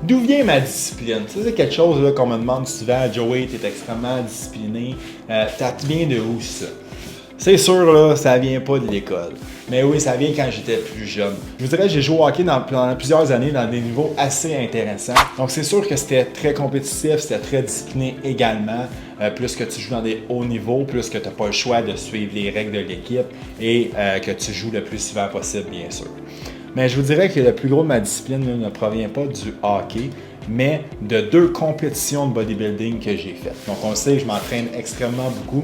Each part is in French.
D'où vient ma discipline? Ça, c'est quelque chose qu'on me demande souvent. Joey, tu es extrêmement discipliné. Ça vient de où ça? C'est sûr, là, ça vient pas de l'école. Mais oui, ça vient quand j'étais plus jeune. Je vous dirais que j'ai joué au hockey pendant plusieurs années dans des niveaux assez intéressants. Donc c'est sûr que c'était très compétitif, c'était très discipliné également. Plus que tu joues dans des hauts niveaux, plus que tu n'as pas le choix de suivre les règles de l'équipe et que tu joues le plus souvent possible, bien sûr. Mais je vous dirais que le plus gros de ma discipline là, ne provient pas du hockey, mais de 2 compétitions de bodybuilding que j'ai faites. Donc on le sait, je m'entraîne extrêmement beaucoup.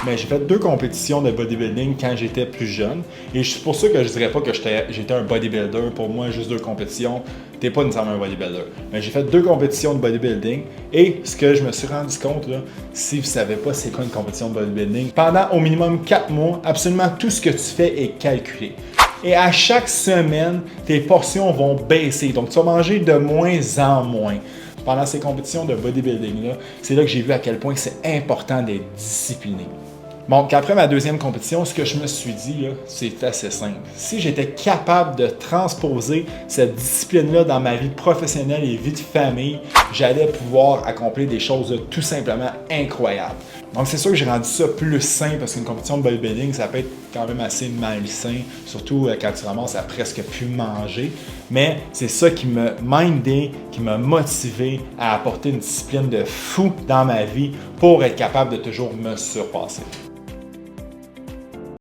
Mais j'ai fait 2 compétitions de bodybuilding quand j'étais plus jeune. Et c'est pour ça que je dirais pas que j'étais un bodybuilder. Pour moi, juste 2 compétitions, t'es pas nécessairement un bodybuilder. Mais j'ai fait 2 compétitions de bodybuilding. Et ce que je me suis rendu compte, là, si vous savez pas c'est quoi une compétition de bodybuilding, pendant au minimum 4 mois, absolument tout ce que tu fais est calculé. Et à chaque semaine, tes portions vont baisser. Donc, tu vas manger de moins en moins. Pendant ces compétitions de bodybuilding-là, c'est là que j'ai vu à quel point c'est important d'être discipliné. Bon, qu'après ma 2e compétition, ce que je me suis dit, c'est assez simple. Si j'étais capable de transposer cette discipline-là dans ma vie professionnelle et vie de famille, j'allais pouvoir accomplir des choses tout simplement incroyables. Donc c'est sûr que j'ai rendu ça plus sain parce qu'une compétition de bodybuilding, ça peut être quand même assez malsain, surtout quand tu ramasses à presque plus manger. Mais c'est ça qui m'a mindé, qui m'a motivé à apporter une discipline de fou dans ma vie pour être capable de toujours me surpasser.